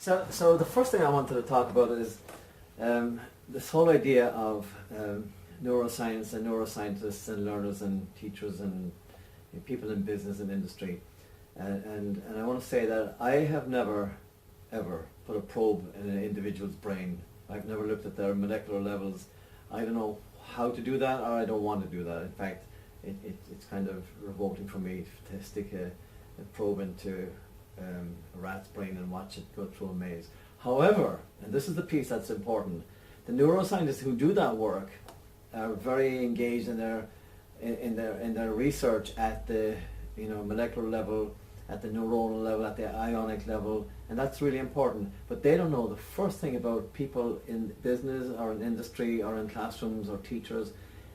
So the first thing I wanted to talk about is this whole idea of neuroscience and neuroscientists and learners and teachers and people in business and industry. And I want to say that I have never, ever put a probe in an individual's brain. I've never looked at their molecular levels. I don't know how to do that, or I don't want to do that. In fact, it's kind of revolting for me to stick a probe into a rat's brain and watch it go through a maze. However, and this is the piece that's important, the neuroscientists who do that work are very engaged in their research at the molecular level, at the neuronal level, at the ionic level, and that's really important. But they don't know the first thing about people in business or in industry or in classrooms or teachers.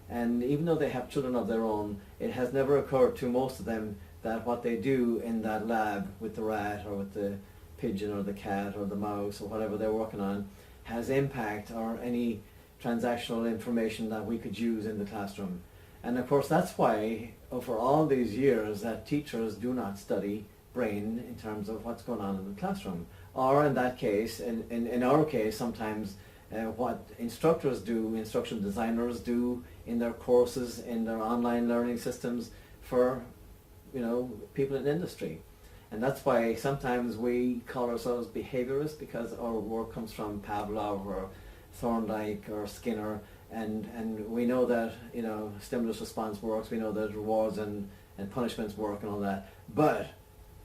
And even though they have children of their own, it has never occurred to most of them that what they do in that lab with the rat or with the pigeon or the cat or the mouse or whatever they're working on has impact or any transactional information that we could use in the classroom. And of course that's why over all these years that teachers do not study brain in terms of what's going on in the classroom. Or in that case, in our case, sometimes what instructors do, instructional designers do in their courses, in their online learning systems for people in industry. And that's why sometimes we call ourselves behaviorists, because our work comes from Pavlov or Thorndike or Skinner, and we know that stimulus response works, we know that rewards and punishments work and all that, but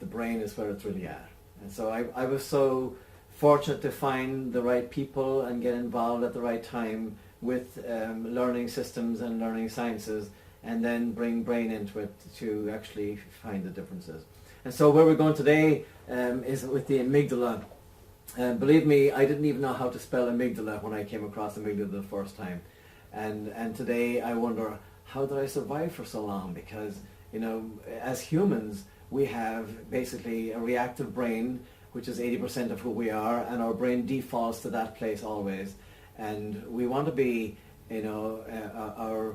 the brain is where it's really at. And so I was so fortunate to find the right people and get involved at the right time with learning systems and learning sciences, and then bring brain into it to actually find the differences. And so where we're going today is with the amygdala. Believe me, I didn't even know how to spell amygdala when I came across amygdala the first time. And today I wonder, how did I survive for so long? Because, as humans, we have basically a reactive brain, which is 80% of who we are, and our brain defaults to that place always. And we want to be, our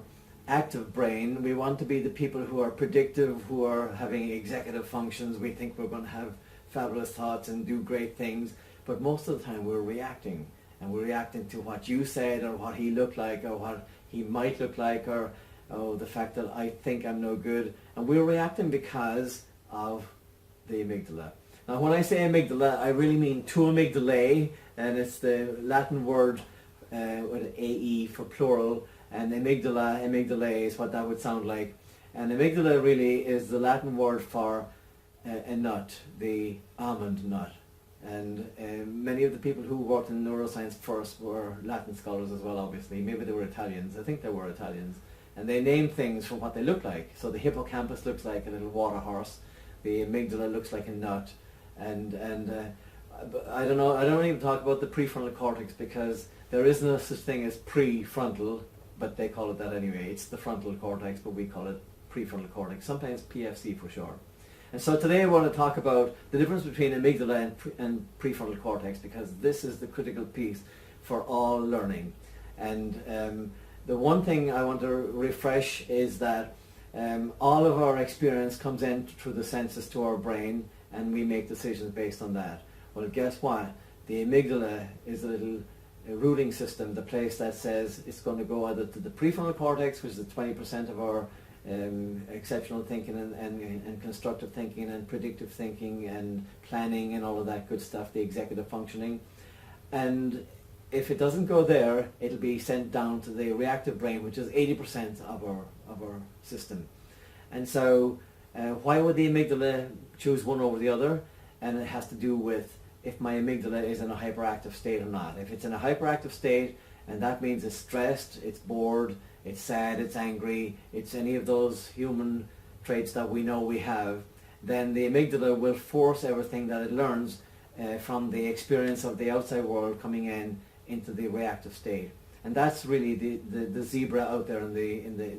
active brain, we want to be the people who are predictive, who are having executive functions. We think we're going to have fabulous thoughts and do great things, but most of the time we're reacting, and we're reacting to what you said or what he looked like or what he might look like, or the fact that I think I'm no good, and we're reacting because of the amygdala. Now when I say amygdala, I really mean two amygdalae, and it's the Latin word with AE for plural, and amygdalae is what that would sound like. And amygdala really is the Latin word for a nut, the almond nut. And many of the people who worked in neuroscience first were Latin scholars as well, obviously. Maybe they were Italians. I think they were Italians. And they named things for what they look like. So the hippocampus looks like a little water horse. The amygdala looks like a nut. And I don't know, I don't even talk about the prefrontal cortex, because there is no such thing as prefrontal, but they call it that anyway. It's the frontal cortex, but we call it prefrontal cortex, sometimes PFC for short. And so today I want to talk about the difference between amygdala and prefrontal cortex, because this is the critical piece for all learning. And the one thing I want to refresh is that all of our experience comes in through the senses to our brain, and we make decisions based on that. Well, guess what? The amygdala is a little routing system, the place that says it's going to go either to the prefrontal cortex, which is 20% of our exceptional thinking and constructive thinking and predictive thinking and planning and all of that good stuff, the executive functioning. And if it doesn't go there, it'll be sent down to the reactive brain, which is 80% of our system. And so why would the amygdala choose one over the other? And it has to do with if my amygdala is in a hyperactive state or not. If it's in a hyperactive state, and that means it's stressed, it's bored, it's sad, it's angry, it's any of those human traits that we know we have, then the amygdala will force everything that it learns from the experience of the outside world coming into the reactive state. And that's really the zebra out there in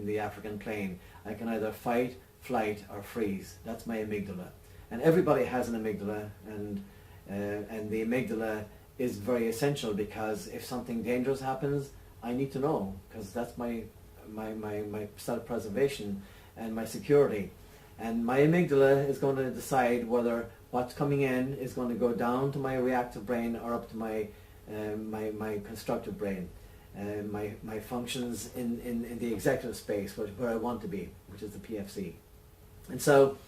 the African plain. I can either fight, flight, or freeze. That's my amygdala. And everybody has an amygdala, and the amygdala is very essential, because if something dangerous happens, I need to know, because that's my self-preservation and my security. And my amygdala is going to decide whether what's coming in is going to go down to my reactive brain or up to my my constructive brain, my functions in the executive space where I want to be, which is the PFC. And so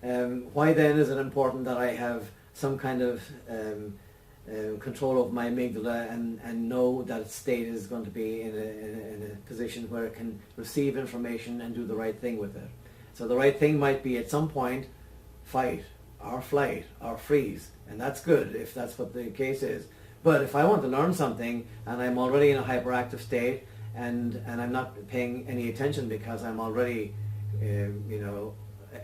why then is it important that I have some kind of control of my amygdala and know that its state is going to be in a position where it can receive information and do the right thing with it. So the right thing might be at some point fight or flight or freeze, and that's good if that's what the case is. But if I want to learn something and I'm already in a hyperactive state and I'm not paying any attention because I'm already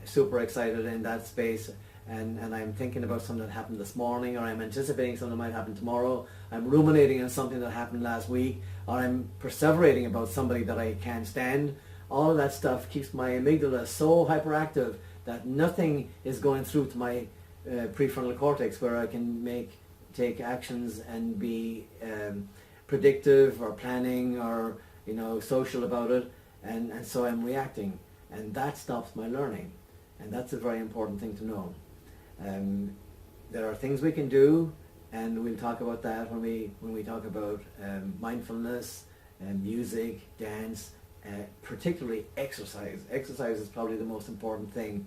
super excited in that space, and I'm thinking about something that happened this morning, or I'm anticipating something that might happen tomorrow, I'm ruminating on something that happened last week, or I'm perseverating about somebody that I can't stand, all of that stuff keeps my amygdala so hyperactive that nothing is going through to my prefrontal cortex where I can take actions and be predictive or planning or social about it, and so I'm reacting, and that stops my learning, and that's a very important thing to know. There are things we can do, and we'll talk about that when we talk about mindfulness and music, dance, particularly exercise. Exercise is probably the most important thing,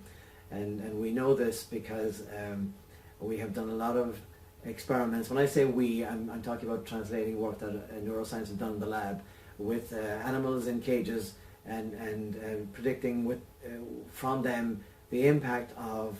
and we know this because we have done a lot of experiments. When I say we, I'm talking about translating work that neuroscience have done in the lab with animals in cages and predicting from them the impact of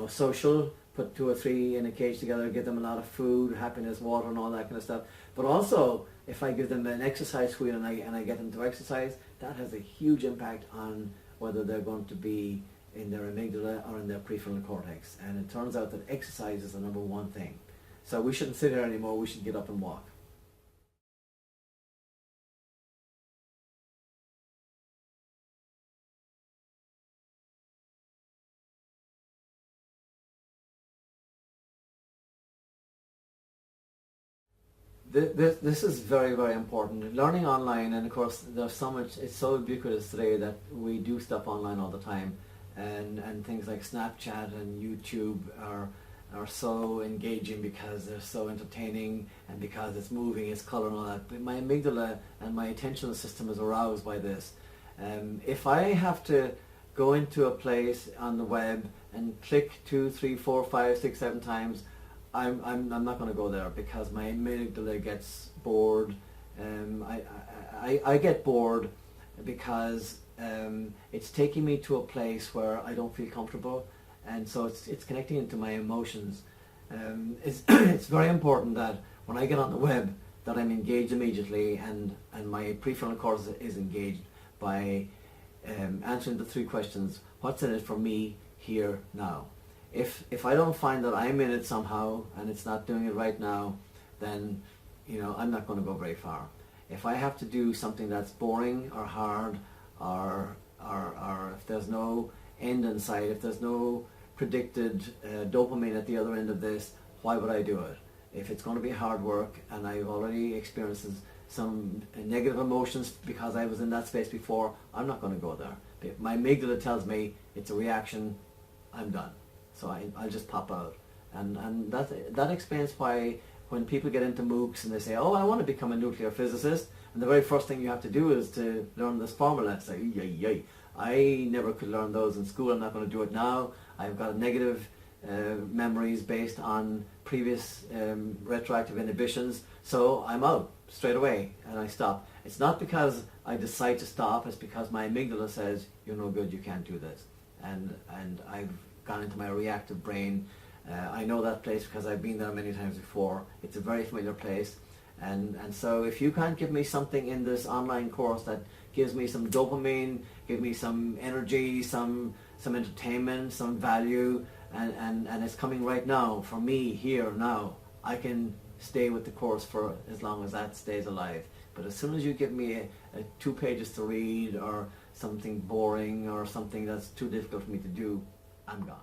social, put 2 or 3 in a cage together, give them a lot of food, happiness, water and all that kind of stuff. But also, if I give them an exercise wheel and I get them to exercise, that has a huge impact on whether they're going to be in their amygdala or in their prefrontal cortex. And it turns out that exercise is the number one thing. So we shouldn't sit here anymore, we should get up and walk. This is very, very important. Learning online, and of course there's so much, it's so ubiquitous today that we do stuff online all the time, and things like Snapchat and YouTube are so engaging because they're so entertaining and because it's moving, it's color and all that. But my amygdala and my attentional system is aroused by this. If I have to go into a place on the web and click 2, 3, 4, 5, 6, 7 times, I'm not going to go there because my amygdala gets bored. I get bored because it's taking me to a place where I don't feel comfortable, and so it's connecting into my emotions. It's very important that when I get on the web that I'm engaged immediately, and my prefrontal cortex is engaged by answering the 3 questions. What's in it for me here now? If I don't find that I'm in it somehow and it's not doing it right now, then I'm not going to go very far. If I have to do something that's boring or hard, or if there's no end in sight, if there's no predicted dopamine at the other end of this, why would I do it? If it's going to be hard work and I've already experienced some negative emotions because I was in that space before, I'm not going to go there. If my amygdala tells me it's a reaction, I'm done. So I'll just pop out. And that explains why when people get into MOOCs and they say, oh, I want to become a nuclear physicist, and the very first thing you have to do is to learn this formula. Say, yay, I never could learn those in school, I'm not going to do it now. I've got negative memories based on previous retroactive inhibitions, so I'm out straight away and I stop. It's not because I decide to stop, it's because my amygdala says, you're no good, you can't do this. And I've gone into my reactive brain. I know that place because I've been there many times before. It's a very familiar place. And so if you can't give me something in this online course that gives me some dopamine, give me some energy, some entertainment, some value, and it's coming right now for me here now, I can stay with the course for as long as that stays alive. But as soon as you give me a 2 pages to read or something boring or something that's too difficult for me to do, I'm gone.